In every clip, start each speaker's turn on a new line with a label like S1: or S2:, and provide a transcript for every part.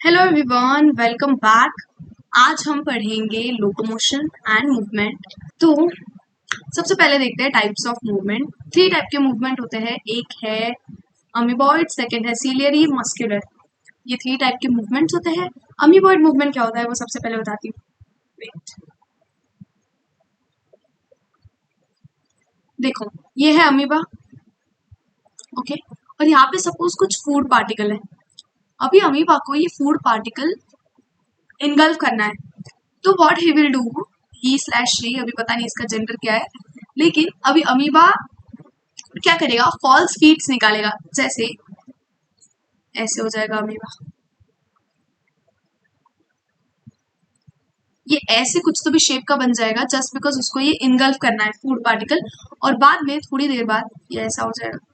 S1: Hello everyone, welcome back. आज हम पढ़ेंगे लोकोमोशन एंड मूवमेंट। तो सबसे पहले देखते हैं टाइप्स ऑफ मूवमेंट। 3 टाइप के मूवमेंट होते हैं। एक है अमीबॉइड, सेकंड है सीलियरी, मस्कुलर। ये 3 टाइप के मूवमेंट्स होते हैं। अमीबॉइड मूवमेंट क्या होता है वो सबसे पहले बताती हूँ। वेट, देखो ये है अमीबा, ओके। और यहाँ पे सपोज कुछ फूड पार्टिकल है। अभी अमीबा को ये फूड पार्टिकल इनगल्फ करना है, तो what he will do, he slash she, अभी पता नहीं इसका जेंडर क्या है, लेकिन अभी अमीबा क्या करेगा, फॉल्स फीड्स निकालेगा। जैसे ऐसे हो जाएगा अमीबा, ये ऐसे कुछ तो भी शेप का बन जाएगा जस्ट बिकॉज उसको ये इनगल्फ करना है फूड पार्टिकल। और बाद में थोड़ी देर बाद ये ऐसा हो जाएगा।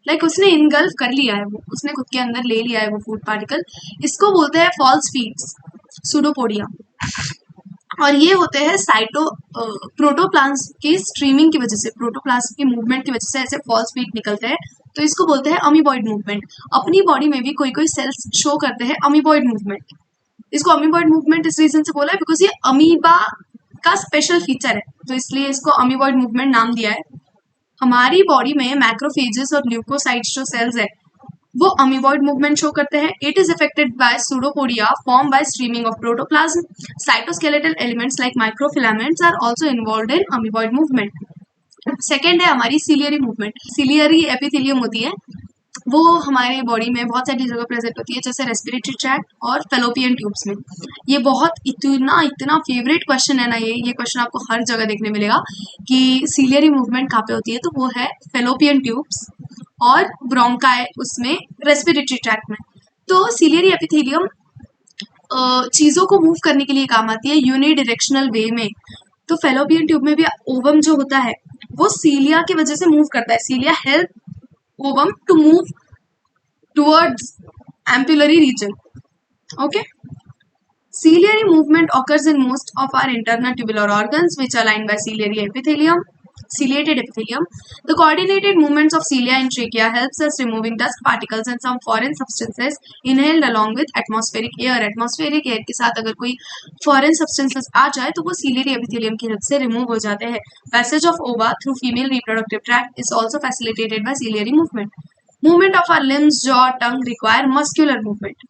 S1: लाइक उसने इनगल्फ कर लिया है, वो उसने खुद के अंदर ले लिया है वो फूड पार्टिकल। इसको बोलते हैं फॉल्स फीड्स, सूडोपोडिया। और ये होते हैं साइटो प्रोटोप्लाज्म की स्ट्रीमिंग की वजह से, प्रोटोप्लाज्म की मूवमेंट की वजह से ऐसे फॉल्स बीट निकलते हैं। तो इसको बोलते हैं अमीबॉइड मूवमेंट। अपनी बॉडी में भी कोई कोई सेल्स शो करते हैं अमीबॉइड मूवमेंट। इसको अमीबॉइड मूवमेंट इस रीजन से बोला है बिकॉज ये अमीबा का स्पेशल फीचर है, तो इसलिए इसको अमीबॉइड मूवमेंट नाम दिया है। हमारी बॉडी में मैक्रोफेजेस और ल्यूकोसाइट्स जो सेल्स है वो अमीबॉइड मूवमेंट शो करते हैं। It is affected by pseudopodia form by streaming of protoplasm. Cytoskeletal elements like microfilaments are also involved in amoeboid movement. Second है हमारी सिलियरी मूवमेंट। सिलियरी एपिथेलियम होती है, वो हमारे बॉडी में बहुत सारी जगह प्रेजेंट होती है, जैसे रेस्पिरेटरी ट्रैक्ट और फेलोपियन ट्यूब्स में। ये बहुत इतना इतना फेवरेट क्वेश्चन है ना, ये क्वेश्चन आपको हर जगह देखने मिलेगा कि सिलियरी मूवमेंट कहाँ पे होती है, तो वो है फेलोपियन ट्यूब्स और ब्रोंकाई, उसमें रेस्पिरेटरी ट्रैक्ट में। तो सिलियरी एपिथेलियम चीजों को मूव करने के लिए काम आती है यूनिडायरेक्शनल वे में। तो फेलोपियन ट्यूब में भी ओवम जो होता है वो सीलिया की वजह से मूव करता है। Cilia help ovum to move towards ampullary region, okay. Ciliary movement occurs in most of our internal tubular organs, which are lined by ciliated epithelium. The coordinated movements of cilia in trachea helps us removing dust particles and some foreign substances inhaled along with atmospheric air. Atmospheric air के साथ अगर कोई foreign substances आ जाए तो वो ciliary epithelium की help से remove हो जाते हैं। Passage of ova through female reproductive tract is also facilitated by ciliary movement. Movement of our limbs, jaw, tongue require muscular movement.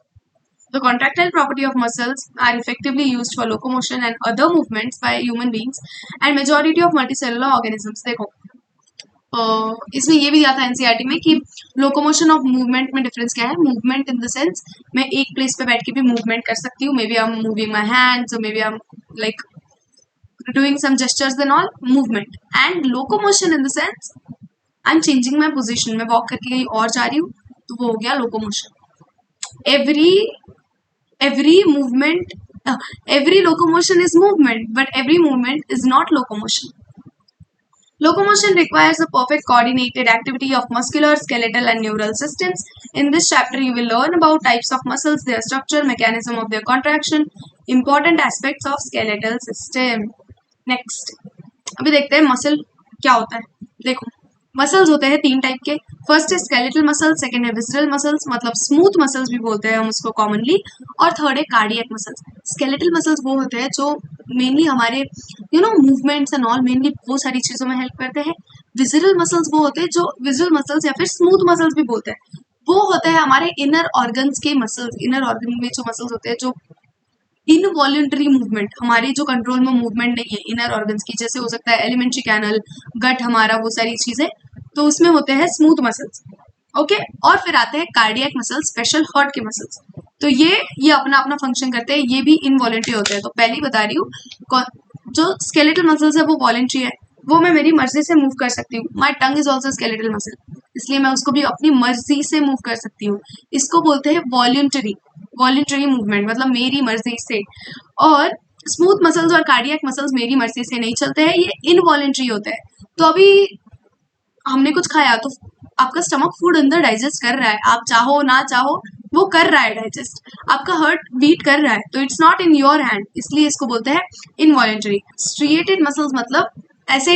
S1: The contractile property of muscles are effectively used for locomotion and other movements by human beings and majority of multicellular organisms. देखो इसमें ये भी दिया था NCERT में कि locomotion और movement में डिफरेंस क्या है। मूवमेंट इन द सेंस मैं एक प्लेस पे बैठ के भी मूवमेंट कर सकती हूँ, may be I am moving my hands और may be I am like doing some gestures and all, movement. And locomotion in the sense I am changing my position, मैं वॉक करके कहीं और जा रही हूँ, तो वो हो गया locomotion. every movement every locomotion is movement, but every movement is not locomotion. Locomotion requires a perfect coordinated activity of muscular, skeletal and neural systems. In this chapter you will learn about types of muscles, their structure, mechanism of their contraction, important aspects of skeletal system. Next, अभी देखते हैं muscle क्या होता है। देखो muscles होते हैं 3 type के। फर्स्ट है स्केलेटल मसल्स, सेकंड है विसरल मसल्स, मतलब स्मूथ मसल्स भी बोलते हैं हम उसको कॉमनली, और थर्ड है कार्डियक मसल्स। स्केलेटल मसल्स वो होते हैं जो मेनली हमारे मूवमेंट्स एंड ऑल, मेनली वो सारी चीजों में हेल्प करते हैं। विसरल मसल्स वो होते हैं जो विजुअल मसल्स या फिर स्मूथ मसल्स भी बोलते हैं, वो होते हैं हमारे इनर ऑर्गन्स के मसल्स। इनर ऑर्गन में जो मसल्स होते हैं जो इनवॉल्यूंटरी मूवमेंट, हमारी जो कंट्रोल में मूवमेंट नहीं है इनर ऑर्गन्स की, जैसे हो सकता है एलिमेंट्री कैनल, गट हमारा, वो सारी चीजें, तो उसमें होते हैं स्मूथ मसल्स, ओके। और फिर आते हैं कार्डियक मसल्स, स्पेशल हार्ट के मसल्स। तो ये अपना अपना फंक्शन करते हैं, ये भी इनवॉलेंट्री होते हैं। तो पहले ही बता रही हूँ, जो स्केलेटल मसल्स है वो वॉलेंट्री है, वो मैं मेरी मर्जी से मूव कर सकती हूँ। My tongue is also skeletal muscle, इसलिए मैं उसको भी अपनी मर्जी से मूव कर सकती हूँ। इसको बोलते हैं वॉलेंटरी मूवमेंट, मतलब मेरी मर्जी से। और स्मूथ मसल्स और कार्डियक मसल्स मेरी मर्जी से नहीं चलते हैं, ये इनवॉलेंट्री होते हैं। तो अभी हमने कुछ खाया तो आपका स्टमक फूड अंदर डाइजेस्ट कर रहा है, आप चाहो ना चाहो वो कर रहा है डाइजेस्ट, आपका हार्ट बीट कर रहा है, तो it's not in your hand, इसलिए इसको बोलते हैं इनवॉलेंटरी। स्ट्रिएटेड मसल्स मतलब ऐसे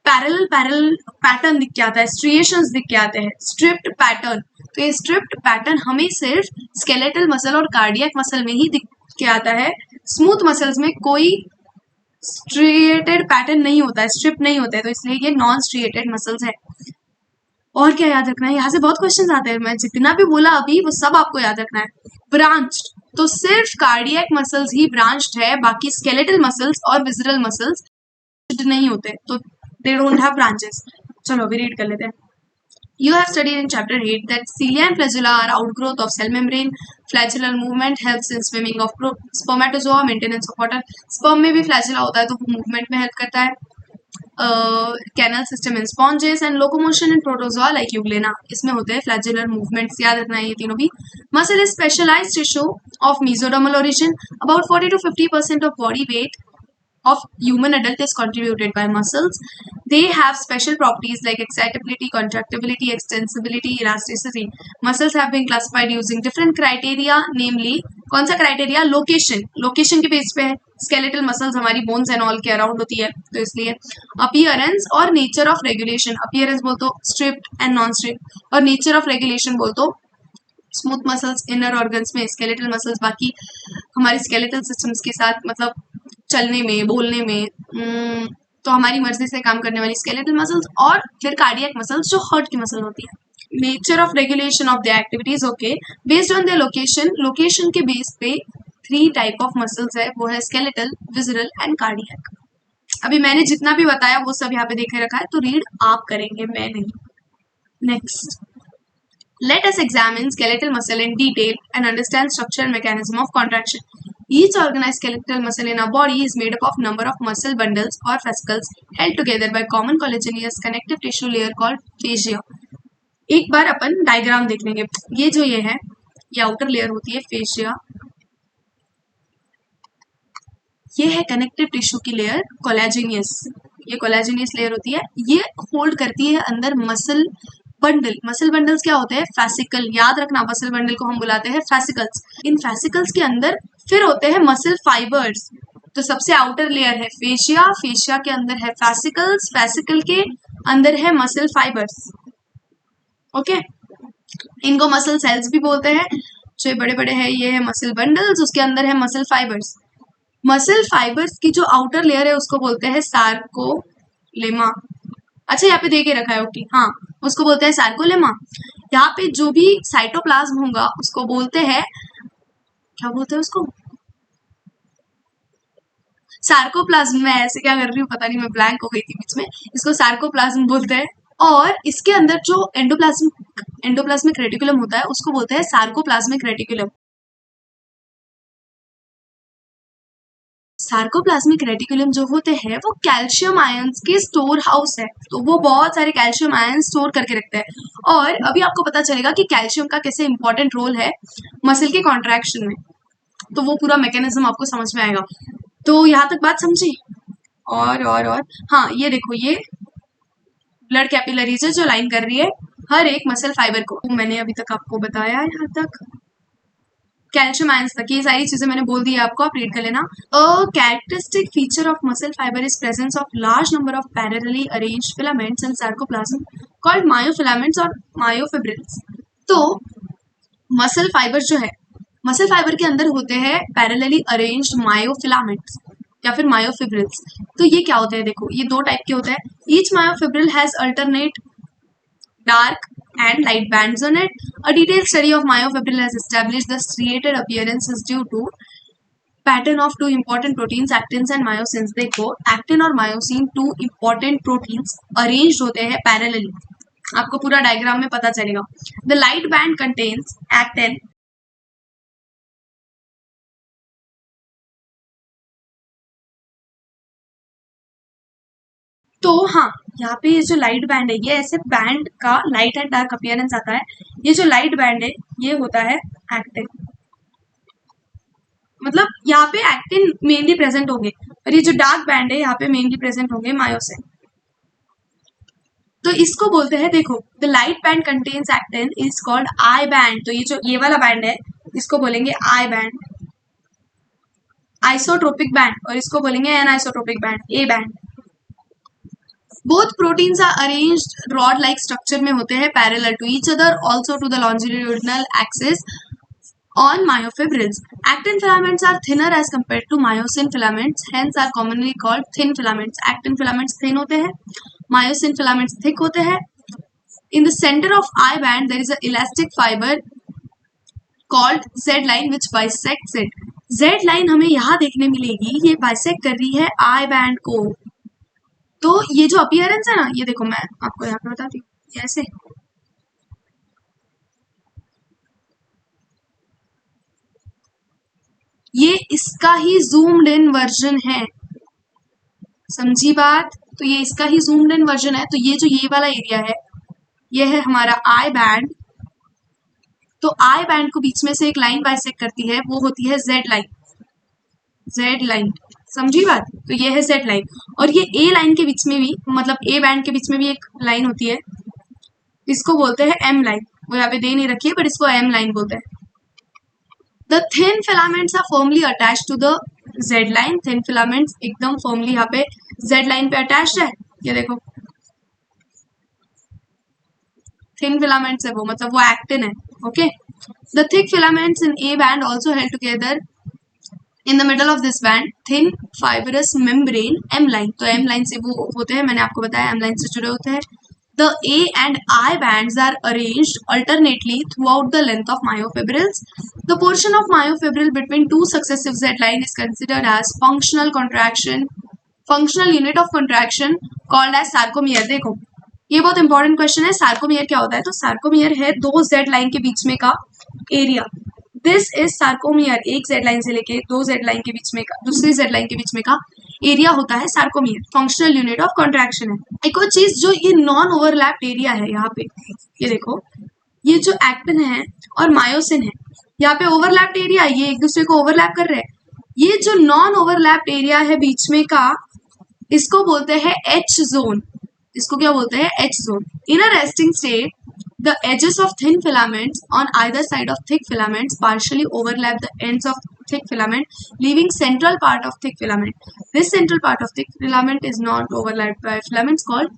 S1: पैरेलल पैरेलल पैटर्न दिख के आता है, स्ट्रिएशंस दिख के आते हैं, स्ट्रिप्ड पैटर्न। तो ये स्ट्रिप्ड पैटर्न हमें सिर्फ स्केलेटल मसल और कार्डियक मसल में ही दिख के आता है। स्मूथ मसल्स में कोई स्ट्रिएटेड पैटर्न नहीं होता है, स्ट्रिप नहीं होता है, तो इसलिए ये नॉन स्ट्रिएटेड मसल्स है। और क्या याद रखना है, यहाँ से बहुत क्वेश्चन आते हैं, मैं जितना भी बोला अभी वो सब आपको याद रखना है। ब्रांच्ड, तो सिर्फ कार्डियक मसल्स ही ब्रांच्ड है, बाकी स्केलेटल मसल्स और विसरल मसल्स नहीं होते, तो दे डोंट हैव ब्रांचेस। चलो अभी रीड कर लेते हैं। You have studied in chapter 8 that cilia and flagella are outgrowth of cell membrane. Flagellar movement helps in swimming of spermatozoa, maintenance of water. Sperm में भी flagella होता है तो वो movement में help करता है. Canal system in sponges and locomotion in protozoa like euglena. इसमें होते हैं flagellar movements, याद रखना है ये तीनों भी. Muscle is specialized tissue of mesodermal origin. About 40 to 50% of body weight of human adult is contributed by muscles. They have special properties like excitability, contractibility, extensibility, elasticity. Muscles have been classified using different criteria, namely कौन सा criteria? Location के base पे है। Skeletal muscles हमारी bones and all के around होती है, तो इसलिए अपीयरेंस और नेचर ऑफ रेगुलेशन। अपीयरेंस बोल तो स्ट्रिप्ड एंड नॉन स्ट्रिप्ड, और नेचर ऑफ रेगुलेशन बोल तो स्मूथ मसल्स इनर ऑर्गन्स में, स्केलेटल मसल्स बाकी हमारे स्केलेटल सिस्टम्स के साथ, मतलब चलने में, बोलने में, तो हमारी मर्जी से काम करने वाली स्केलेटल मसल्स, और फिर कार्डियक मसल्स जो हार्ट की मसल होती है। Nature of regulation of the activities, okay, based on the location के बेस पे 3 टाइप ऑफ मसल्स है, वो है स्केलेटल, विसरल एंड कार्डियक। अभी मैंने जितना भी बताया वो सब यहाँ पे देखे रखा है, तो रीड आप करेंगे, मैं नहीं। Next, let us examine skeletal muscle in detail and understand structure and mechanism of contraction. Each organized skeletal muscle in our body is made up of number of muscle bundles or fascicles held together by common collagenous connective tissue layer called fascia. एक बार अपन diagram देख लेंगे। ये जो ये है, ये outer layer होती है फेशिया, ये है कनेक्टिव टिश्यू की लेयर कोलेजिनियस, ये कोलेजिनियस लेयर होती है, ये होल्ड करती है अंदर मसल बंडल। मसल बंडल्स क्या होते हैं? फैसिकल, याद रखना, मसल बंडल को हम बुलाते हैं फैसिकल्स। इन फैसिकल्स के अंदर फिर होते हैं मसल फाइबर्स। तो सबसे आउटर लेयर है फेशिया, फेशिया के अंदर है फैसिकल्स, फैसिकल के अंदर है मसल फाइबर्स। ओके, इनको मसल सेल्स भी बोलते हैं। जो बड़े बड़े हैं ये है मसल बंडल्स, उसके अंदर है मसल फाइबर्स। मसल फाइबर्स की जो आउटर लेयर है उसको बोलते हैं सार्कोलेमा। अच्छा, यहाँ पे दे के रखा है, ओके, हाँ, उसको बोलते हैं सार्कोलेमा। यहाँ पे जो भी साइटोप्लाज्म होगा उसको बोलते हैं, क्या बोलते हैं उसको? सार्कोप्लाज्म। मैं ऐसे क्या कर रही हूँ पता नहीं, मैं ब्लैंक हो गई थी बीच में। इसको सार्कोप्लाज्म बोलते हैं, और इसके अंदर जो एंडोप्लाज्मिक रेटिकुलम होता है उसको बोलते हैं सार्कोप्लाज्मिक रेटिकुलम। सार्कोप्लाज्मिक रेटिकुलम जो होते हैं वो कैल्शियम आयंस के स्टोर हाउस है, तो वो बहुत सारे कैल्शियम आयन स्टोर करके रखते हैं। और अभी आपको पता चलेगा कि कैल्शियम का कैसे इंपॉर्टेंट रोल है मसल के कॉन्ट्रैक्शन में, तो वो पूरा मैकेनिज्म आपको समझ में आएगा। तो यहाँ तक बात समझी? और हाँ, ये देखो, ये ब्लड कैपिलरीज है जो लाइन कर रही है हर एक मसल फाइबर को। मैंने अभी तक आपको बताया यहाँ तक कैल्शियम आयंस तक, ये सारी चीजें मैंने बोल दी है आपको, आप रीड कर लेना। A characteristic feature of muscle fibre is presence of large number of parallelly arranged filaments in sarcoplasm called myofilaments और मायोफिब्रिल्स। तो मसल फाइबर जो है, मसल फाइबर के अंदर होते हैं पैरेलली अरेंज्ड मायोफिलामेंट्स या फिर मायोफिब्रिल्स। तो ये क्या होते हैं? देखो, ये 2 टाइप के होते हैं। Each myofibril has alternate dark and light bands on it. A detailed study of myofibril has established the striated appearance is due to pattern of 2 important proteins, actins and myosins. देखो, actin और myosin 2 important proteins arranged होते हैं parallelly. आपको पूरा diagram में पता चलेगा। The light band contains actin. तो हाँ, यहाँ पे ये जो लाइट बैंड है, ये ऐसे बैंड का लाइट एंड डार्क अपीयरेंस आता है। ये जो लाइट बैंड है ये होता है एक्टिन, मतलब यहाँ पे एक्टिन मेनली प्रेजेंट होंगे, और ये जो डार्क बैंड है यहाँ पे मेनली प्रेजेंट होंगे मायोसिन। तो इसको बोलते हैं, देखो, the light band contains actin is called I band. तो ये जो ये वाला बैंड है इसको बोलेंगे आई बैंड, आइसोट्रोपिक बैंड, और इसको बोलेंगे anisotropic band, A band. Both proteins are arranged rod like structure में होते हैं, parallel to each other, also to the longitudinal axis on myofibrils. Actin filaments are thinner as compared to myosin filaments, hence are commonly called thin filaments. Actin filaments thin होते हैं, myosin filaments thick होते हैं. In the center of eye band there is a elastic fiber called Z line which bisects it. Z line हमें यहाँ देखने मिलेगी, ये bisect कर रही है eye band को. तो ये जो appearance है ना, ये देखो मैं आपको यहाँ पे बताती हूँ, ऐसे ये इसका ही zoomed in वर्जन है, समझी बात? तो ये इसका ही zoomed in वर्जन है. तो ये जो ये वाला एरिया है, ये है हमारा आई बैंड. तो आई बैंड को बीच में से एक लाइन बाइसेक्ट करती है, वो होती है जेड लाइन. जेड लाइन, समझी बात? तो ये है जेड लाइन. और ये ए लाइन के बीच में भी, मतलब ए बैंड के बीच में भी एक लाइन होती है, इसको बोलते हैं एम लाइन. वो यहाँ पे दे नहीं रखी है, बट इसको एम लाइन बोलते हैं. The thin filaments are firmly attached to the Z line. Thin filaments एकदम firmly यहाँ पे Z line पे attached है. ये देखो thin filaments है वो, मतलब वो actin है. Okay. The thick filaments in A band also held together in the middle of this band. Thin fibrous membrane M line. तो M line से वो होते हैं, मैंने आपको बताया M line से जुड़े होते हैं. The A and I bands are arranged alternately throughout the length of myofibrils. The portion of myofibril between two successive Z line is considered as functional contraction, functional unit of contraction called as sarcomere. देखो ये बहुत important question है. Sarcomere क्या होता है? तो sarcomere है दो जेड लाइन के बीच में का एरिया. This is sarcomere. एक जेड लाइन से लेके दो जेड लाइन के बीच में का, दूसरी जेड लाइन के बीच में का एरिया होता है sarcomere. Functional unit of contraction है. एक और चीज जो ये नॉन ओवरलैप्ड एरिया है, यहाँ पे ये देखो, ये जो एक्टिन है और मायोसिन है, यहाँ पे ओवरलैप्ड एरिया, ये एक दूसरे को ओवरलैप कर रहे हैं. ये जो नॉन ओवरलैप्ड एरिया है बीच में का, इसको बोलते हैं एच जोन. इसको क्या बोलते हैं? H zone. In a resting state the edges of thin filaments on either side of thick filaments partially overlap the ends of thick filament, leaving central part of thick filament. This central part of thick filament is not overlapped by filaments called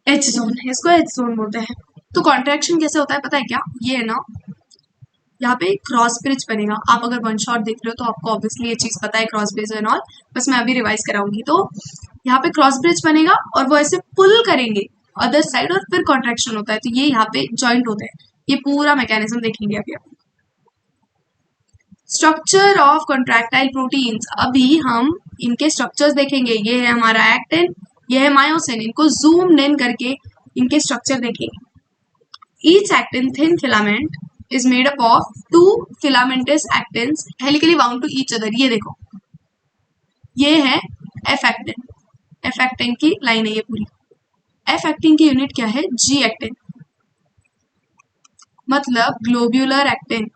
S1: H zone. इसको H zone बोलते हैं. तो contraction कैसे होता है पता है क्या? ये है ना, यहाँ पे क्रॉस ब्रिज बनेगा. आप अगर वन शॉट देख रहे हो तो आपको ऑब्वियसली ये चीज पता है, क्रॉस ब्रिज एंड ऑल, बस मैं अभी रिवाइज कराऊंगी. तो यहाँ पे क्रॉस ब्रिज बनेगा और वो ऐसे पुल करेंगे अदर साइड और फिर कॉन्ट्रैक्शन होता है. तो ये यहाँ पे जॉइंट होते हैं. ये पूरा मैकेनिज्म देखेंगे अभी. स्ट्रक्चर ऑफ कॉन्ट्रैक्टाइल प्रोटीन्स, अभी हम इनके स्ट्रक्चर्स देखेंगे. ये है हमारा एक्टिन, ये है मायोसिन. इनको जूम इन करके इनके स्ट्रक्चर देखेंगे. Each actin thin filament is made up of two filamentous actins helically bound to each other. ये देखो, ये है एफ एक्टिन. एफ एक्टिन की लाइन है ये पूरी. एफ एक्टिन की यूनिट क्या है? जी एक्टिन, मतलब ग्लोब्यूलर एक्टिन.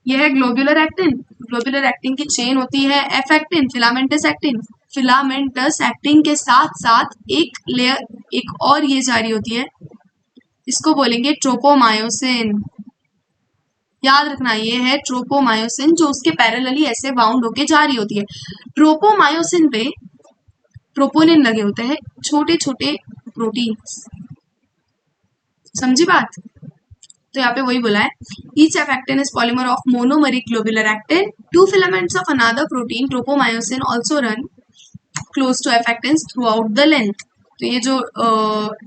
S1: यह है ग्लोब्यूलर एक्टिन. ग्लोब्यूलर एक्टिन की चेन होती है F actin, filamentous actin. Filamentous actin के साथ साथ एक लेयर, एक और ये जारी होती है, इसको बोलेंगे ट्रोपोमायोसिन. याद रखना, ये है ट्रोपोमायोसिन, जो उसके पैरेलली ऐसे बाउंड होके जारी होती है. ट्रोपोमायोसिन पे ट्रोपोनिन लगे होते हैं, छोटे छोटे प्रोटीन्स. समझी बात? तो यहाँ पे वही बोला है, each F actin is polymer of monomeric globular actin. Two filaments of another protein tropomyosin also run close to F actin throughout the length. तो ये जो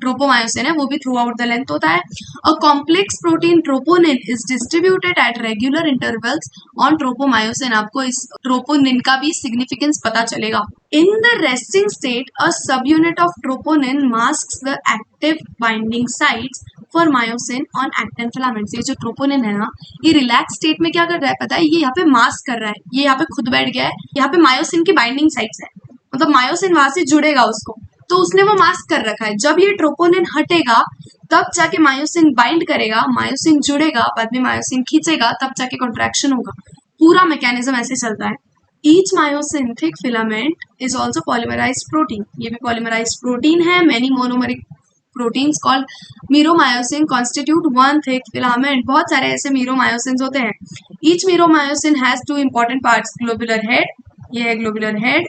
S1: ट्रोपोमायोसिन है वो भी थ्रू आउट द लेंथ होता है. A complex protein troponin is distributed at regular intervals on tropomyosin. आपको इस ट्रोपोनिन का भी सिग्निफिकेंस पता चलेगा. इन द रेस्टिंग स्टेट अ सब unit of troponin masks the active binding sites for myosin on actin filaments. ये जो ट्रोपोनिन है ना, ये रिलैक्स स्टेट में क्या कर रहा है पता है? ये यहाँ पे मास्क कर रहा है, ये यहाँ पे खुद बैठ गया है. यहाँ पे मायोसिन की बाइंडिंग साइट्स है, मतलब मायोसिन वहां से जुड़ेगा उसको, तो उसने वो मास्क कर रखा है. जब ये ट्रोपोनिन हटेगा तब जाके मायोसिन बाइंड करेगा, मायोसिन जुड़ेगा, बाद में मायोसिन खींचेगा, तब जाके कॉन्ट्रैक्शन होगा. पूरा मैकेनिज्म ऐसे चलता है. Each myosin thick filament is also polymerised protein. ये भी पॉलीमराइज्ड प्रोटीन है. Many monomeric proteins called meromyosin constitute one thick filament. बहुत सारे ऐसे मीरोमायोसिन होते हैं. Each meromyosin has two important parts. Globular head, ये है globular head,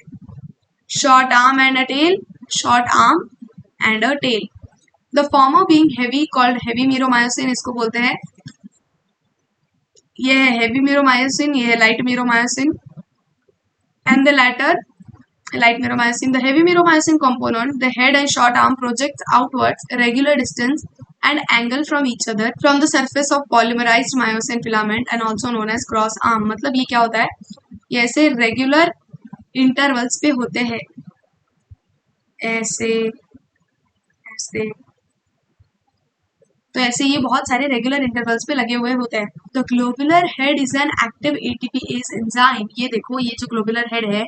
S1: short arm and a tail, short arm and a tail. The former being heavy called heavy myromycin, इसको बोलते हैं, ये है heavy myromycin, ये है light myromycin, and the latter light myromycin. The heavy myromycin component, the head and short arm projects outwards a regular distance and angle from each other from the surface of polymerized myosin filament and also known as cross arm. मतलब ये क्या होता है, ये ऐसे regular intervals पे होते हैं, ऐसे ऐसे, तो ऐसे ये बहुत सारे रेगुलर इंटरवल्स पे लगे हुए होते हैं. The globular head is an active ATPase enzyme. ये देखो, ये जो ग्लोबुलर हेड है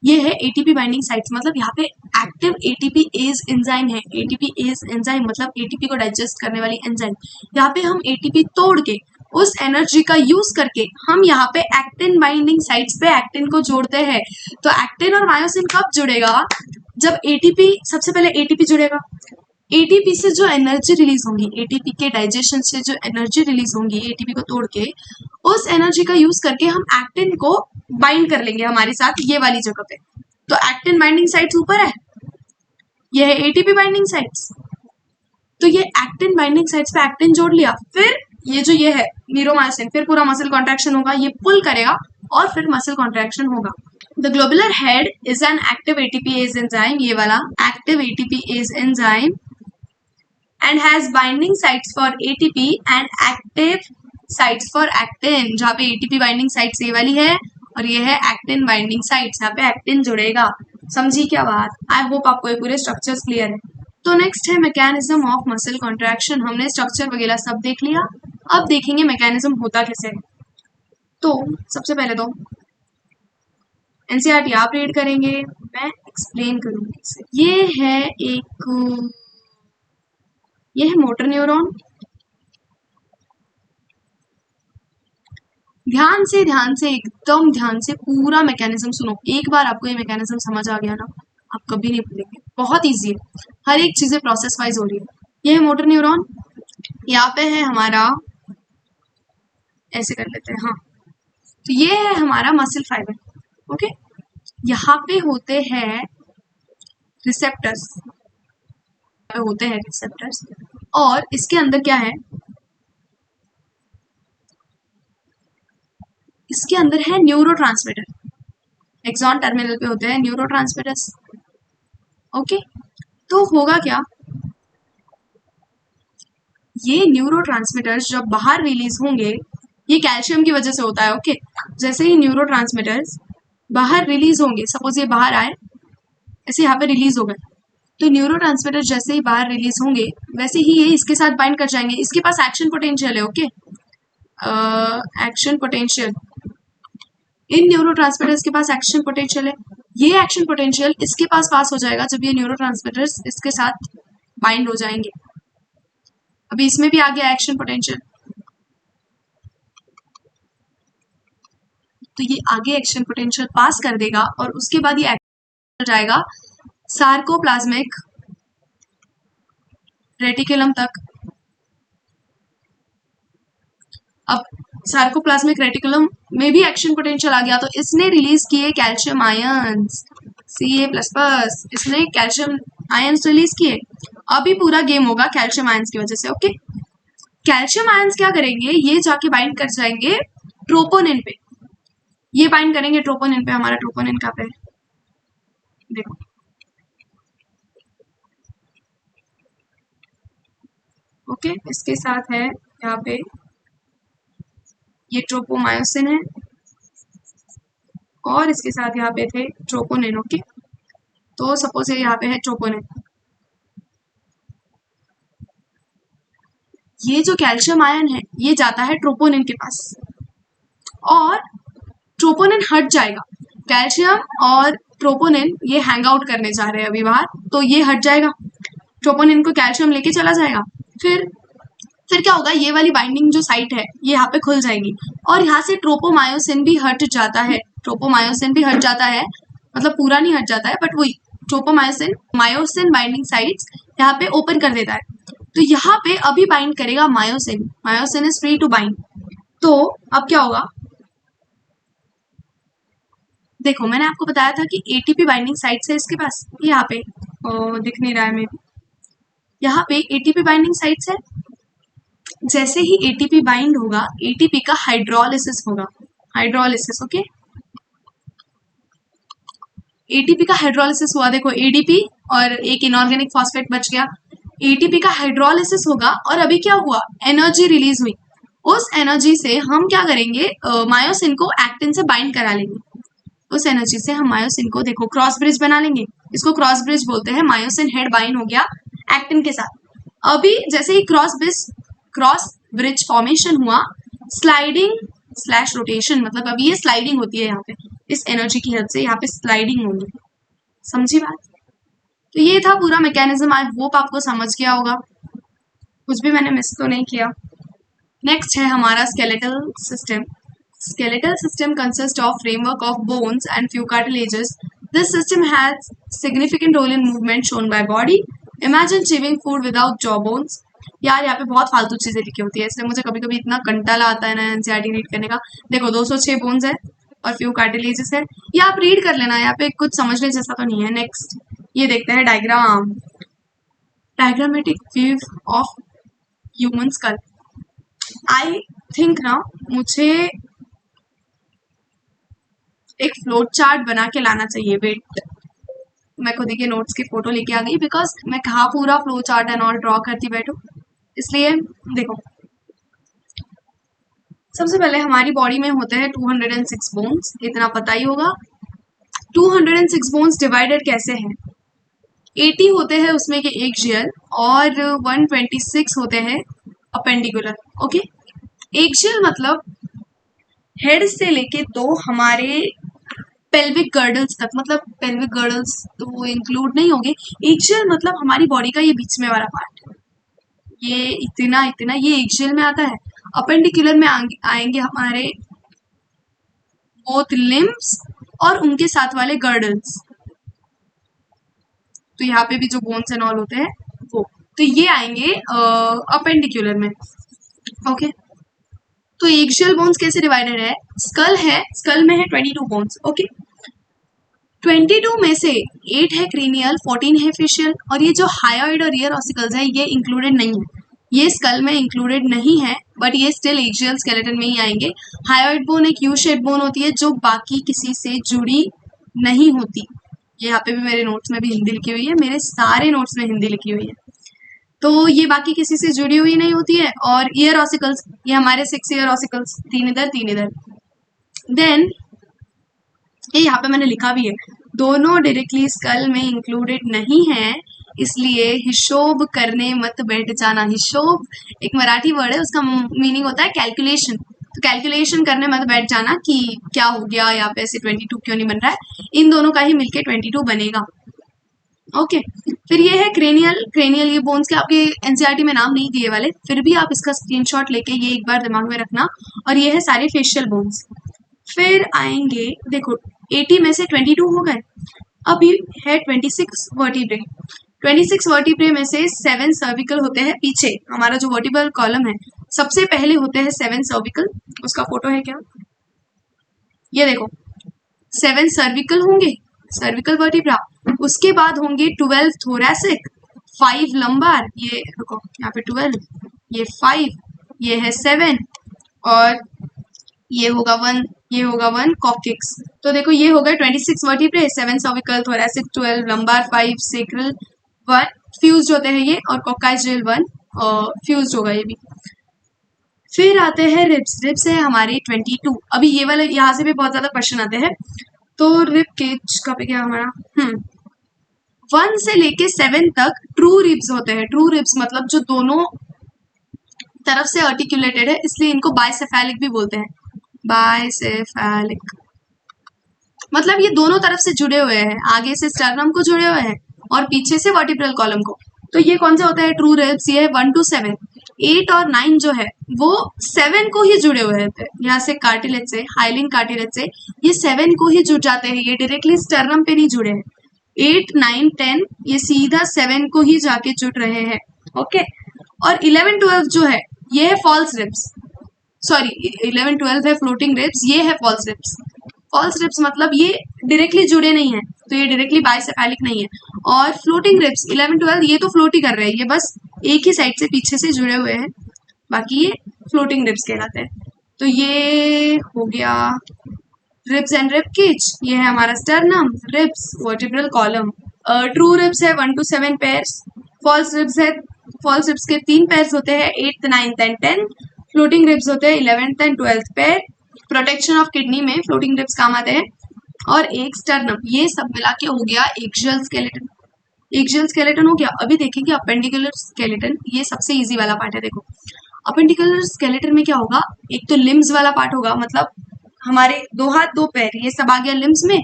S1: ये है एटीपी बाइंडिंग साइट्स, मतलब यहाँ पे एक्टिव एटीपीएज एंजाइम है. एटीपीएज एंजाइम मतलब एटीपी को डाइजेस्ट करने वाली एंजाइम. यहाँ पे हम एटीपी तोड़ के उस एनर्जी का यूज करके हम यहाँ पे एक्टिन बाइंडिंग साइट्स पे एक्टिन को जोड़ते हैं. तो एक्टिन और मायोसिन कब जुड़ेगा, जब एटीपी, सबसे पहले एटीपी जुड़ेगा. एटीपी से जो एनर्जी रिलीज होंगी, एटीपी के डाइजेशन से जो एनर्जी रिलीज होंगी एटीपी को तोड़ के, उस एनर्जी का यूज करके हम एक्टिन को बाइंड कर लेंगे हमारे साथ ये वाली जगह पे. तो एक्टिन बाइंडिंग साइट्स ऊपर है, ये है एटीपी बाइंडिंग साइट्स. तो ये एक्टिन बाइंडिंग साइट्स पे एक्टिन जोड़ लिया, फिर ये जो ये है मीरोमायोसिन, फिर पूरा मसल कॉन्ट्रैक्शन होगा, ये पुल करेगा और फिर मसल कॉन्ट्रैक्शन होगा. The globular head is an active ATPase enzyme, ये वाला active ATPase enzyme, and has binding sites for ATP and active sites for actin. जहाँ पे ATP binding sites ये वाली है और ये है actin binding sites, यहाँ पे actin जुड़ेगा. समझी क्या बात? आई होप आपको ये पूरे स्ट्रक्चर्स क्लियर है. तो नेक्स्ट है मैकेनिज्म ऑफ मसल कॉन्ट्रैक्शन. हमने स्ट्रक्चर वगैरह सब देख लिया, अब देखेंगे मैकेनिज्म होता कैसे है. तो सबसे पहले तो एनसीईआरटी आप रीड करेंगे, मैं एक्सप्लेन करूंगी. ये है मोटर न्यूरॉन. ध्यान से एकदम ध्यान से पूरा मैकेनिज्म सुनो. एक बार आपको ये मैकेनिज्म समझ आ गया ना, आप कभी नहीं भूलेंगे. बहुत इजी है, हर एक चीजें प्रोसेस वाइज हो रही है. ये है मोटर न्यूरॉन, यहाँ पे है हमारा, ऐसे कर लेते हैं, हाँ. तो ये है हमारा मसल फाइबर. ओके, यहाँ पे होते हैं रिसेप्टर्स, और इसके अंदर क्या है, इसके अंदर है न्यूरोट्रांसमीटर. एक्सॉन टर्मिनल पे होते हैं न्यूरोट्रांसमीटर्स. ओके, तो होगा क्या, ये न्यूरोट्रांसमीटर्स जब बाहर रिलीज होंगे, ये कैल्शियम की वजह से होता है. ओके, जैसे ही न्यूरोट्रांसमीटर्स बाहर रिलीज होंगे, सपोज ये बाहर आए, ऐसे यहाँ पे रिलीज हो गए, तो न्यूरोट्रांसमीटर जैसे ही बाहर रिलीज होंगे वैसे ही ये इसके साथ बाइंड कर जाएंगे. इसके पास एक्शन पोटेंशियल है. ओके, एक्शन पोटेंशियल, इन न्यूरोट्रांसमीटर्स के पास एक्शन पोटेंशियल है. ये एक्शन पोटेंशियल इसके पास हो जाएगा जब ये न्यूरोट्रांसमीटर्स इसके साथ बाइंड हो जाएंगे. अभी इसमें भी आ गया एक्शन पोटेंशियल, तो ये आगे एक्शन पोटेंशियल पास कर देगा और उसके बाद ये एक्शन जाएगा सार्कोप्लाज्मिक रेटिकुलम तक. अब सार्कोप्लाज्मिक रेटिकुलम में भी एक्शन पोटेंशियल आ गया, तो इसने रिलीज किए कैल्शियम आयंस, Ca++, इसने कैल्शियम आयंस रिलीज किए. अभी पूरा गेम होगा कैल्शियम आयंस की वजह से. ओके, कैल्शियम आयंस क्या करेंगे, ये जाके बाइंड कर जाएंगे ट्रोपोनिन पे. ये बाइंड करेंगे ट्रोपोनिन पे. हमारा ट्रोपोनिन कहाँ पे, देखो, ओके, इसके साथ है यहाँ पे ये ट्रोपोमायोसिन है और इसके साथ यहाँ पे थे ट्रोपोनिन. ओके, तो सपोज ये यहाँ पे है ट्रोपोनिन. ये जो कैल्शियम आयन है ये जाता है ट्रोपोनिन के पास और ट्रोपोनिन हट जाएगा. कैल्शियम और ट्रोपोनिन ये हैंग आउट करने जा रहे हैं अभी बाहर, तो ये हट जाएगा, ट्रोपोनिन को कैल्शियम लेके चला जाएगा. फिर क्या होगा, ये वाली बाइंडिंग जो साइट है ये यहाँ पे खुल जाएगी और यहाँ से ट्रोपोमायोसिन भी हट जाता है. ट्रोपोमायोसिन भी हट जाता है, मतलब पूरा नहीं हट जाता है, बट वही ट्रोपोमायोसिन मायोसिन बाइंडिंग साइट्स यहाँ पे ओपन कर देता है. तो यहाँ पे अभी बाइंड करेगा myosin. Myosin is free to bind. तो अब क्या होगा, देखो मैंने आपको बताया था कि एटीपी बाइंडिंग साइट्स है इसके पास, यहाँ पे दिख नहीं रहा है मेरे, यहाँ पे एटीपी बाइंडिंग साइट्स है। जैसे ही एटीपी बाइंड होगा, एटीपी का हाइड्रोलिसिस होगा, हाइड्रोलिसिस, ओके। एटीपी का हाइड्रोलिसिस हुआ, देखो एडीपी और एक इनऑर्गेनिक फॉस्फेट बच गया। एटीपी का हाइड्रोलिसिस होगा और अभी क्या हुआ, एनर्जी रिलीज हुई। उस एनर्जी से हम क्या करेंगे, मायोसिन को एक्टिन से बाइंड करा लेंगे। उस एनर्जी से हम मायोसिन को, देखो क्रॉस ब्रिज बना लेंगे, इसको क्रॉस ब्रिज बोलते हैं। मायोसिन हेड बाइंड हो गया एक्टिन के साथ। अभी जैसे ही क्रॉस ब्रिज फॉर्मेशन हुआ, स्लाइडिंग स्लैश रोटेशन, मतलब अभी ये स्लाइडिंग होती है यहाँ पे, इस एनर्जी की हेल्प से यहाँ पे स्लाइडिंग होगी। समझी बात? तो ये था पूरा मैकेनिज्म। आई होप आपको समझ गया होगा, कुछ भी मैंने मिस तो नहीं किया। नेक्स्ट है हमारा skeletal system. Skeletal system consists of framework of bones and few cartilages. This system has significant role in movement shown by body. Imagine chewing food without jaw bones. यार यहाँ पे बहुत फालतू चीजें लिखी होती है, इसलिए मुझे कभी कभी इतना कंटाला आता है ना एनसीईआरटी रीड करने का। देखो 206 बोन्स है और फ्यू कार्टिलेजेस है, ये आप रीड कर लेना, यहाँ पे कुछ समझने जैसा तो नहीं है। नेक्स्ट ये देखते हैं diagram, diagrammatic view of human school. I think ना मुझे एक फ्लोट चार्ट बना के लाना चाहिए। वेट, मैं खुद ही के नोट्स की फोटो लेके आ गई, बिकॉज मैं कहाँ पूरा flow chart and all draw करती बैठू, इसलिए देखो सबसे पहले हमारी बॉडी में होते हैं 206 बोन्स, इतना पता ही होगा। 206 बोन्स डिवाइडेड कैसे हैं, 80 होते हैं उसमें के एक्सियल और 126 होते हैं अपेंडिकुलर, ओके। एक्सियल मतलब हेड से लेके दो हमारे पेल्विक गर्डल्स तक, मतलब पेल्विक गर्डल्स तो वो इंक्लूड नहीं होंगे। एक्सियल मतलब हमारी बॉडी का ये बीच में वाला पार्ट, ये इतना इतना, ये एक्सियल में आता है। अपेंडिकुलर में आएंगे हमारे बोथ लिम्ब्स और उनके साथ वाले गर्डल्स, तो यहाँ पे भी जो बोन्स एंड ऑल होते हैं वो, तो ये आएंगे अपेंडिकुलर में, ओके। तो एक्सियल बोन्स कैसे डिवाइडेड है, स्कल है, स्कल में है 22 बोन्स, ओके। 22 में से 8 है क्रीनियल, 14 है फेशियल, और ये जो हायोइड और रियर ऑसिकल्स है ये इंक्लूडेड नहीं है, ये स्कल में इंक्लूडेड नहीं है, बट ये स्टिल एक्सियल स्केलेटन में ही आएंगे। हायोइड बोन एक यू शेप बोन होती है जो बाकी किसी से जुड़ी नहीं होती। ये यहाँ पे भी मेरे नोट्स में भी हिंदी लिखी हुई है, मेरे सारे नोट्स में हिंदी लिखी हुई है, तो ये बाकी किसी से जुड़ी हुई नहीं होती है। और ईयर ऑसिकल्स, ये हमारे 6 ईयर ऑसिकल्स, 3 इधर 3 इधर। देन ये यहाँ पे मैंने लिखा भी है, दोनों डायरेक्टली स्कल में इंक्लूडेड नहीं है, इसलिए हिशोब करने मत बैठ जाना। हिशोब एक मराठी वर्ड है, उसका मीनिंग होता है कैलकुलेशन, तो कैलकुलेशन करने मत बैठ जाना कि क्या हो गया यहाँ पे ऐसे 22 क्यों नहीं बन रहा है, इन दोनों का ही मिलके 22 बनेगा, ओके। फिर ये है क्रेनियल। क्रेनियल ये बोन्स के आपके एनसीईआरटी में नाम नहीं दिए वाले, फिर भी आप इसका स्क्रीनशॉट लेके ये एक बार दिमाग में रखना। और ये है सारे फेशियल बोन्स। फिर आएंगे, देखो 80 में से 22 हो गए, अभी है 26 वर्टिब्रे। 26 वर्टिब्रे में से 7 सर्विकल होते हैं, पीछे हमारा जो वर्टिब्रल कॉलम है सबसे पहले होते हैं 7 सर्विकल, उसका फोटो है क्या, ये देखो 7 सर्विकल होंगे, सर्विकल वर्टिब्रा। उसके बाद होंगे 12 थोरैसिक, 5 लंबार, ये देखो यहाँ पे 12, ये 5, ये है 7, और ये होगा 1, ये होगा 1 कॉक्सिक्स। तो देखो ये हो गए 26 vertebrae, 7 cervical, thoracic 12, lumbar 5, sacral 1, fused होते हैं ये, और कॉकाइजियल 1 फ्यूज्ड होगा ये भी। फिर आते हैं रिब्स। रिब्स है हमारे 22। अभी ये वाले यहाँ से भी बहुत ज्यादा क्वेश्चन आते हैं, तो रिब केज का पे क्या हमारा 1 से लेके 7 तक ट्रू रिब्स होते हैं। ट्रू रिब्स मतलब जो दोनों तरफ से आर्टिकुलेटेड है, इसलिए इनको बाइसेफेलिक भी बोलते हैं। बाइसेफेलिक मतलब ये दोनों तरफ से जुड़े हुए हैं, आगे से स्टर्नम को जुड़े हुए हैं और पीछे से वर्टिब्रल कॉलम को। तो ये कौन से होता है ट्रू रिब्स, ये है 1 to 7। 8 और 9 जो है वो 7 को ही जुड़े हुए थे, यहाँ से कार्टिलेज से, हाइलिन कार्टिलेज से ये 7 को ही जुड़ जाते हैं, ये डायरेक्टली स्टर्नम पे नहीं जुड़े हैं। 8, 9, 10 ये सीधा 7 को ही जाके जुड़ रहे हैं, ओके। और 11, 12 जो है ये है फॉल्स रिब्स, सॉरी 11, 12 है फ्लोटिंग रिब्स, ये है फॉल्स रिब्स। फॉल्स रिब्स मतलब ये डायरेक्टली जुड़े नहीं है, तो ये डायरेक्टली बाइसेफेलिक नहीं है। और फ्लोटिंग रिब्स 11 12 ये तो फ्लोट ही कर रहे हैं, ये बस एक ही साइड से पीछे से जुड़े हुए हैं, बाकी ये फ्लोटिंग रिब्स कहलाते हैं। तो ये हो गया रिब्स एंड रिब केज। ये है हमारा sternum, ribs, vertebral column. True ribs है 1 to 7 पेयर्स। फॉल्स रिब्स है, फॉल्स रिब्स के 3 पेयर्स होते हैं, 8th 9th and 10th। Floating ribs होते हैं 11th and 12th pair. Protection of kidney में फ्लोटिंग रिब्स काम आते हैं। और एक स्टर्नम, ये सब मिला के हो गया एक्सियल स्केलेटन। एक्सियल स्केलेटन हो गया। अभी देखेंगे अपेंडिकुलर स्केलेटन, ये सबसे इजी वाला पार्ट है। देखो अपेंडिकुलर स्केलेटन में क्या होगा, एक तो लिम्स वाला पार्ट होगा, मतलब हमारे 2 हाथ 2 पैर ये सब आ गया लिम्स में।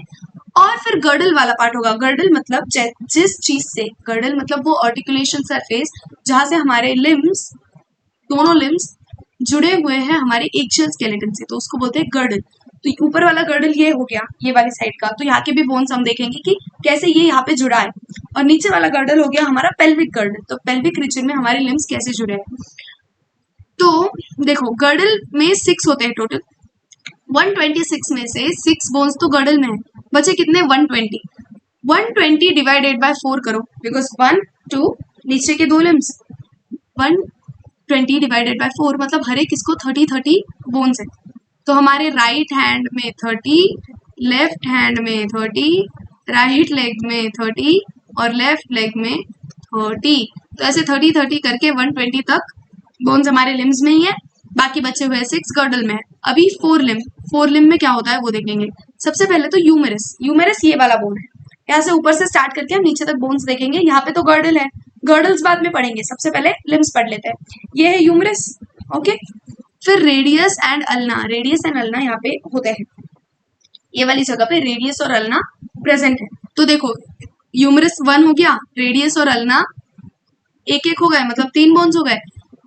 S1: और फिर गर्डल वाला पार्ट होगा। गर्डल मतलब जिस चीज से, गर्डल मतलब वो आर्टिकुलेशन सरफेस जहां से हमारे लिम्स, दोनों लिम्स जुड़े हुए हैं हमारे एक्सियल स्केलेटन से, तो उसको बोलते हैं गर्डल। तो ऊपर वाला गर्डल ये हो गया, ये वाली साइड का, तो यहाँ के भी बोन्स हम देखेंगे कि कैसे ये यहाँ पे जुड़ा है। और नीचे वाला गर्डल हो गया हमारा पेल्विक गर्डल, तो पेल्विक रीजन में हमारे लिम्स कैसे जुड़े हैं। तो देखो गर्डल में 6 होते हैं टोटल। 126 में से 6 बोन्स तो गर्डल में है, बचे कितने 120। 120 डिवाइडेड बाय 4 करो, बिकॉज 1 2 नीचे के 2 लिम्स, 120 डिवाइडेड बाय 4 मतलब हर एक इसको 30 बोन्स है। तो हमारे राइट हैंड में 30, लेफ्ट हैंड में 30, राइट लेग में 30 और लेफ्ट लेग में 30। तो ऐसे 30 करके 120 तक बोन्स हमारे लिम्स में ही है, बाकी बचे हुए 6 गर्डल में है। अभी 4 लिम्ब में क्या होता है वो देखेंगे। सबसे पहले तो यूमेरस, यूमेरस ये वाला बोन है, यहाँ से ऊपर से स्टार्ट करके हम नीचे तक बोन्स देखेंगे। यहाँ पे तो गर्डल है, गर्डल्स बाद में पढ़ेंगे, सबसे पहले लिम्स पढ़ लेते हैं। ये है यूमेरस, ओके। फिर radius and ulna, radius and ulna यहाँ पे होते हैं, ये वाली जगह पे रेडियस और अल्ना प्रेजेंट है। तो देखो यूमेरस 1 हो गया, रेडियस और अल्ना एक एक हो गए, मतलब 3 बोन्स हो गए।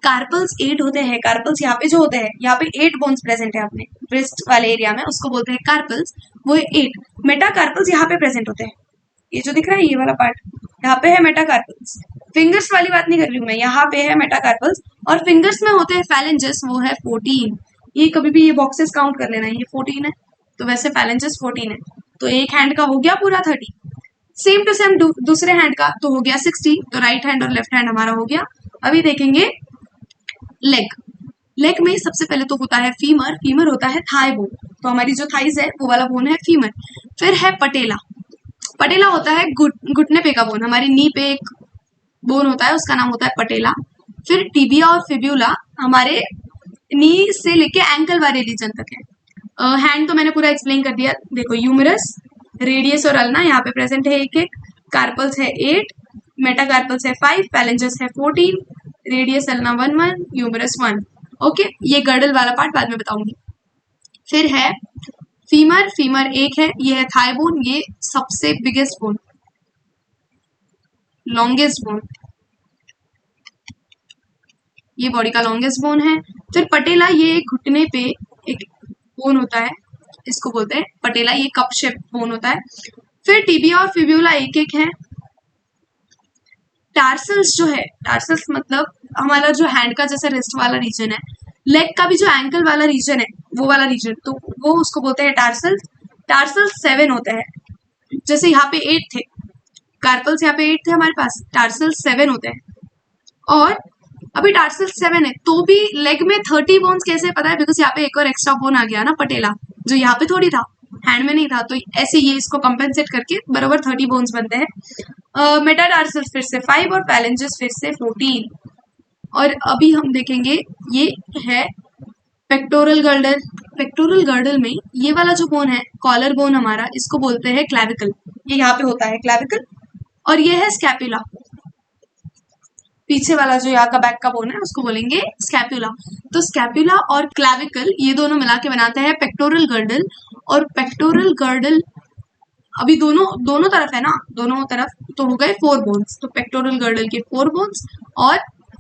S1: कार्पल्स 8 होते हैं, कार्पल्स यहाँ पे जो होते हैं, यहाँ पे 8 बोन्स प्रेजेंट है अपने ब्रेस्ट वाले एरिया में, उसको बोलते हैं कार्पल्स, वो 8। मेटाकार्पल्स यहाँ पे प्रेजेंट होते हैं, ये जो दिख रहा है ये वाला पार्ट, यहाँ पे है मेटाकार्पल्स। फिंगर्स वाली बात नहीं कर रही हूँ मैं, यहाँ पे है मेटाकार्पल्स। और फिंगर्स में होते हैं फैलेंजेस, वो है 14। ये कभी भी ये बॉक्सेस काउंट कर लेना, ये 14 है, तो वैसे फैलेंजेस 14 है। तो एक हैंड का हो गया पूरा 30। सेम टू सेम दूसरे हैंड का तो हो गया 60। तो राइट हैंड और लेफ्ट हैंड हमारा हो गया। अभी देखेंगे लेग। लेग में सबसे पहले तो होता है फीमर, फीमर होता है थाई बोन, तो हमारी जो थाइज है वो वाला बोन है फीमर। फिर है पटेला, पटेला होता है घुटने पे का बोन, हमारी नी पे एक बोन होता है उसका नाम होता है पटेला। फिर टिबिया और फिब्यूला हमारे नी से लेके एंकल वाले रीजन तक है। हैंड तो मैंने पूरा एक्सप्लेन कर दिया। देखो यूमेरस, रेडियस और अल्ना यहाँ पे प्रेजेंट है एक एक, कार्पल्स है 8, मेटाकार्पल्स है 5, पैलेंजस है 14, रेडियस अल्ना 1 1, यूमेरस 1। ओके, ये गर्डल वाला पार्ट बाद में बताऊंगी। फिर है फीमर, फीमर एक है, ये है थाई बोन, ये सबसे बिगेस्ट बोन, लॉन्गेस्ट बोन, ये बॉडी का लॉन्गेस्ट बोन है। फिर पटेला, ये घुटने पे एक बोन होता है, इसको बोलते हैं पटेला, ये कप शेप बोन होता है। फिर टिबिया और फिब्यूला एक एक है। टार्सल्स जो है, टार्सल्स मतलब हमारा जो हैंड का जैसे रिस्ट वाला रीजन है, लेग का भी जो एंकल वाला रीजन है वो वाला रीजन, तो वो उसको बोलते हैं टार्सल्स। टार्सल्स 7 होते हैं, जैसे यहाँ पे 8 थे, कार्पल्स यहाँ पे 8 थे हमारे पास, टार्सल्स 7 होते हैं। और अभी टार्सल्स 7 है तो भी लेग में 30 बोन्स कैसे पता है, बिकॉज यहाँ पे एक और एक्स्ट्रा बोन आ गया ना पटेला, जो यहाँ पे थोड़ी था, हैंड में नहीं था, तो ऐसे ये इसको कंपेंसेट करके बराबर 30 बोन्स बनते हैं। मेटाटार्सल्स फिर से 5 और पैलेंजेस फिर से 14। और अभी हम देखेंगे ये है पेक्टोरल गर्डल। पेक्टोरल गर्डल में ये वाला जो बोन है, कॉलर बोन हमारा, इसको बोलते हैं क्लैविकल, ये यहाँ पे होता है क्लैविकल। और ये है स्कैपुला, पीछे वाला जो यहाँ का बैक का बोन है उसको बोलेंगे स्कैपुला। तो स्कैपुला और क्लैविकल ये दोनों मिला के बनाते हैं पेक्टोरल गर्डल। और पेक्टोरल गर्डल अभी दोनों तरफ है ना, दोनों तरफ तो हो गए 4 बोन्स, तो पेक्टोरल गर्डल के 4 बोन्स और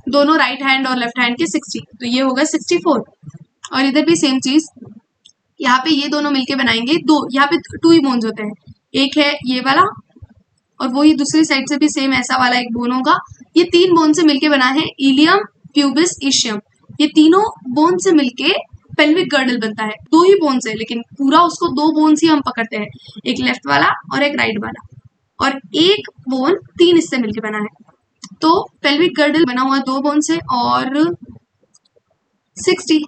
S1: दोनों राइट हैंड और लेफ्ट हैंड के 60, तो ये हो गए 64। और इधर भी सेम चीज, यहाँ पे ये दोनों मिलके बनाएंगे यहाँ पे 2 ही बोन्स होते हैं, एक है ये वाला और वही दूसरी साइड से भी सेम ऐसा वाला एक बोन होगा। ये 3 बोन से मिलके बना है इलियम, प्यूबिस, इशियम। ये तीनों बोन से मिलके पेल्विक गर्डल बनता है। दो ही बोन्स है, लेकिन पूरा उसको दो बोन्स ही हम पकड़ते हैं, एक लेफ्ट वाला और एक राइट वाला, और एक बोन तीन हिस्से मिलकर बना है। तो पेल्विक गर्डल बना हुआ दो बोन से, और 60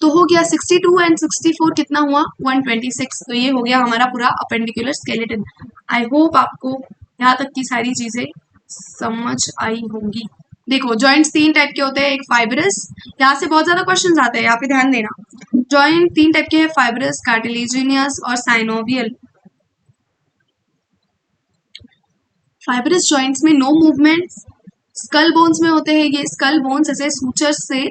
S1: तो हो गया 62 एंड 64 कितना हुआ 126। तो ये हो गया हमारा पूरा अपेंडिकुलर स्केलेटन। आई होप आपको यहाँ तक की सारी चीजें समझ आई होंगी। देखो जॉइंट्स तीन टाइप के होते हैं, एक फाइब्रस, यहाँ से बहुत ज्यादा क्वेश्चंस आते हैं, यहाँ पे ध्यान देना। जॉइंट तीन टाइप के हैं, फाइब्रस, कार्टिलेजिनियस और साइनोवियल। फाइब्रस जॉइंट्स में नो मूवमेंट, स्कल बोन्स में होते हैं। ये स्कल बोन्स ऐसे सूचर्स से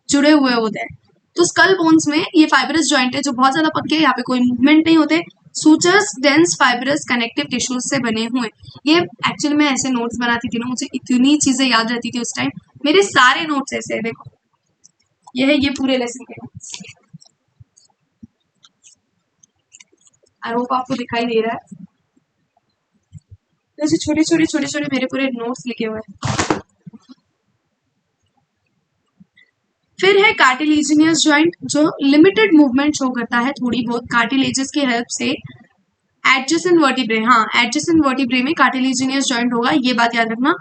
S1: जुड़े हुए होते हैं। तो स्कल बोन्स में ये फाइब्रस जॉइंट है जो बहुत ज्यादा पक्के, यहाँ पे कोई मूवमेंट नहीं होते। Sutures dense fibrous connective tissues से बने हुए। ये एक्चुअली मैं ऐसे नोट्स बनाती थी ना, मुझे इतनी चीजें याद रहती थी उस टाइम। मेरे सारे नोट्स ऐसे है, देखो ये है, ये पूरे लेसन के नोट्स। आई होप आपको दिखाई दे रहा है, तो छोटे छोटे मेरे पूरे नोट्स लिखे हुए हैं। फिर है कार्टिलेजिनियस जॉइंट, जो लिमिटेड मूवमेंट शो करता है थोड़ी बहुत कार्टिलेजेस की हेल्प से। एडजेसेंट वर्टिब्रे, हाँ एडजेसेंट वर्टिब्रे में कार्टिलेजिनियस जॉइंट होगा, ये बात याद रखना।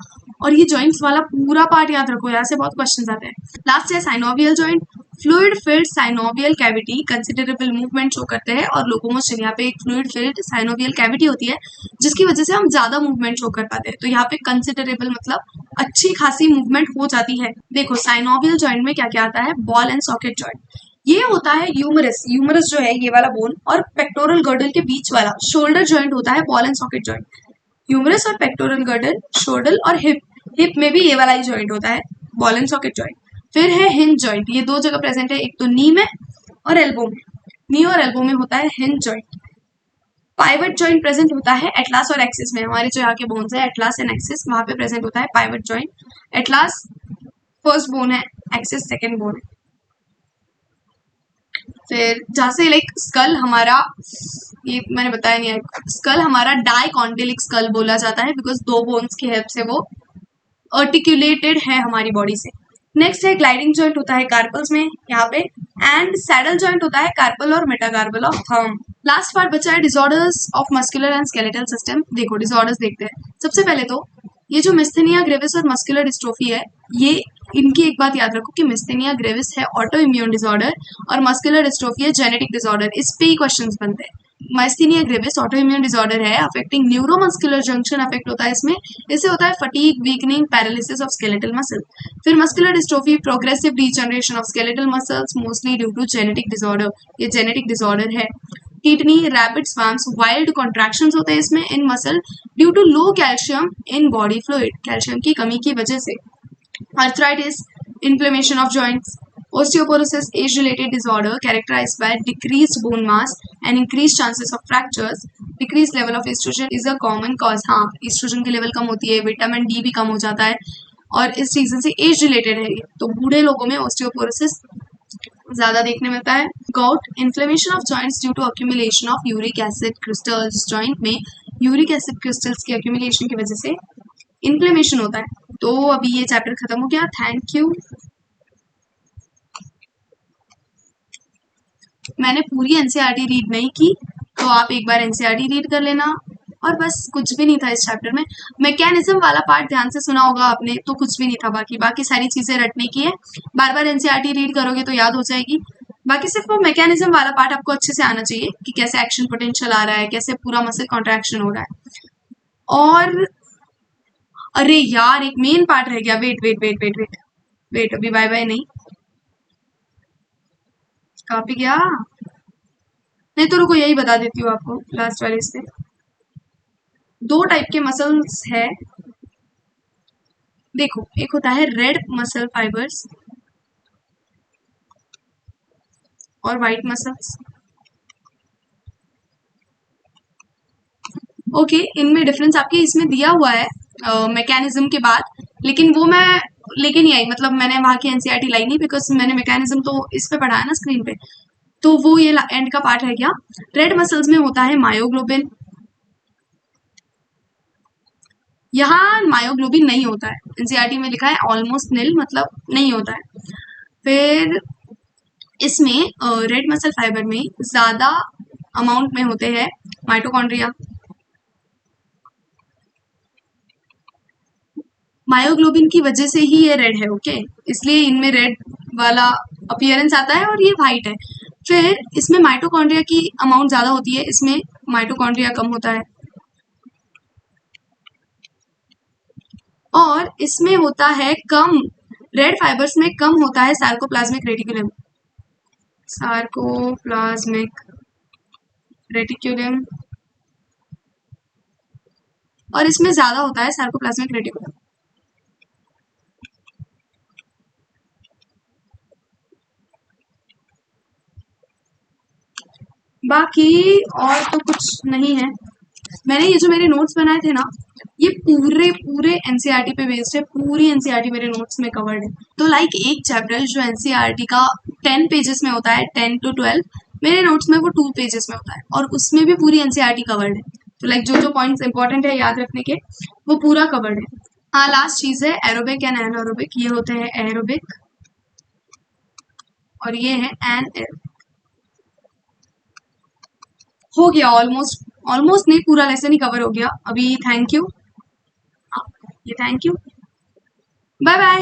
S1: और ये जॉइंट्स वाला पूरा पार्ट याद रखो, यहाँ से बहुत क्वेश्चंस आते हैं। लास्ट है synovial joint. Fluid filled synovial cavity considerable movement show करते हैं, और लोकोमोशन, यहाँ पे एक फ्लूइड फिल्ड साइनोवियल कैविटी होती है जिसकी वजह से हम ज्यादा मूवमेंट शो कर पाते हैं। तो यहाँ पे कंसिडरेबल मतलब अच्छी खासी मूवमेंट हो जाती है। देखो साइनोवियल जॉइंट में क्या क्या आता है, बॉल एंड सॉकेट जॉइंट, ये होता है ह्यूमरस, ह्यूमरस जो है ये वाला बोन, और पेक्टोरल गर्डल के बीच वाला शोल्डर जॉइंट होता है ball and socket joint. Humerus और पेक्टोरल गर्डल, शोल्डर और हिप, हिप में भी ये वाला ही जॉइंट होता है, बॉल एंड सॉकेट जॉइंट। फिर है हिंज जॉइंट, ये दो जगह प्रेजेंट है, एक तो नी में और एल्बो में। नी और एल्बो में होता है hinge joint. Pivot joint present होता है एटलास और एक्सिस में, हमारे जो यहाँ के बोन्स है एटलास एंड एक्सिस, वहां पे प्रेजेंट होता है pivot joint. Atlas first bone है, एक्सिस सेकेंड बोन है। फिर जहाँ से लाइक स्कल हमारा, ये मैंने बताया नहीं है, स्कल हमारा डाइकॉन्टिलिक स्कल बोला जाता है बिकॉज दो बोन्स की हेल्प से वो आर्टिकुलेटेड है हमारी बॉडी से। नेक्स्ट है ग्लाइडिंग जॉइंट होता है कार्पल्स में यहाँ पे, एंड सैडल जॉइंट होता है कार्पल और metacarpal of thumb. Last part बचा है disorders of muscular and skeletal system. देखो डिसऑर्डर्स देखते हैं। सबसे पहले तो ये जो मिस्थेनिया ग्रेविस और मस्कुलर डिस्ट्रोफी है, ये इनकी एक बात याद रखो कि मिस्थेनिया ग्रेविस है ऑटो इम्यून डिसऑर्डर और मस्कुलर डिस्ट्रोफी है जेनेटिक डिसऑर्डर। इस पे ही क्वेश्चंस बनते हैं। Myasthenia gravis autoimmune disorder है, अफेक्टिंग न्यूरोमस्कुलर जंक्शन अफेक्ट होता है इसमें। इससे होता है fatigue, weakening, paralysis of skeletal muscle. फिर muscular dystrophy, progressive degeneration of skeletal muscles mostly due to genetic disorder, ये जेनेटिक डिसऑर्डर है। Tetany, rapid spasms, wild contractions होते हैं इसमें in muscle due to low calcium in body fluid, calcium की कमी की वजह से। Arthritis, inflammation of joints. Osteoporosis, age-related disorder characterized by decreased bone mass and increased chances of fractures. Decreased level of estrogen is a common cause. हाँ, estrogen की level कम होती है, vitamin D भी कम हो जाता है, और इस रीजन से एज रिलेटेड है ये। तो बूढ़े लोगों में ओस्टियोपोरोसिस ज्यादा देखने मिलता है। Gout, inflammation of joints due to accumulation of uric acid crystals. Joint में यूरिक एसिड क्रिस्टल्स की अक्यूमुलेशन की वजह से इन्फ्लेमेशन होता है। तो अभी ये चैप्टर खत्म हो गया, थैंक यू। मैंने पूरी एनसीईआरटी रीड नहीं की, तो आप एक बार एनसीईआरटी रीड कर लेना, और बस कुछ भी नहीं था इस चैप्टर में। मैकेनिज्म वाला पार्ट ध्यान से सुना होगा आपने, तो कुछ भी नहीं था, बाकी बाकी सारी चीजें रटने की है। बार बार एनसीईआरटी रीड करोगे तो याद हो जाएगी। बाकी सिर्फ वो मैकेनिज्म वाला पार्ट आपको अच्छे से आना चाहिए कि कैसे एक्शन पोटेंशियल आ रहा है, कैसे पूरा मसल कॉन्ट्रैक्शन हो रहा है। और अरे यार एक मेन पार्ट रह गया, wait wait wait wait wait wait, अभी बाय बाय नहीं, कहाँ पे गया, नहीं तो रुको यही बता देती हूँ आपको लास्ट वाले से। दो टाइप के मसल्स है, देखो एक होता है रेड मसल फाइबर्स और वाइट मसल्स। ओके, इनमें डिफरेंस आपके इसमें दिया हुआ है मैकेनिज्म के बाद, लेकिन वो मैं लेके नहीं आई, मतलब मैंने वहां की एनसीईआरटी लाई नहीं, बिकॉज मैंने मैकेनिज्म तो इस पे पढ़ा है ना स्क्रीन पे, तो वो ये एंड का पार्ट रह गया। रेड मसल्स में होता है मायोग्लोबिन, यहाँ मायोग्लोबिन नहीं होता है, एनसीईआरटी में लिखा है ऑलमोस्ट नील, मतलब नहीं होता है। फिर इसमें रेड मसल फाइबर में ज्यादा अमाउंट में होते हैं माइटोकॉन्ड्रिया। मायोग्लोबिन की वजह से ही ये रेड है, ओके, इसलिए इनमें रेड वाला अपीयरेंस आता है और ये वाइट है। फिर इसमें माइटोकॉन्ड्रिया की अमाउंट ज्यादा होती है, इसमें माइटोकॉन्ड्रिया कम होता है। और इसमें होता है कम, रेड फाइबर्स में कम होता है सार्कोप्लाज्मिक रेटिकुलम। सार्कोप्लाज्मिक रेटिकुलम, और इसमें ज्यादा होता है सार्कोप्लाज्मिक रेटिकुलम। बाकी और तो कुछ नहीं है। मैंने ये जो मेरे नोट्स बनाए थे ना, ये पूरे पूरे एनसीईआरटी पे बेस्ड है, पूरी एनसीईआरटी मेरे नोट्स में कवर्ड है। तो लाइक एक चैप्टर जो एनसीईआरटी का 10 पेजेस में होता है, 10 to 12, मेरे नोट्स में वो 2 पेजेस में होता है और उसमें भी पूरी एनसीईआरटी कवर्ड है। तो लाइक जो जो पॉइंट्स इंपॉर्टेंट है याद रखने के, वो पूरा कवर्ड है। हाँ, लास्ट चीज है एरोबिक एंड एनारोबिक। ये होते हैं एरोबिक और ये है एनारोबिक। हो गया ऑलमोस्ट, ऑलमोस्ट नहीं, पूरा लेसन ही कवर हो गया अभी। Thank you. हाँ, ये थैंक यू, बाय बाय।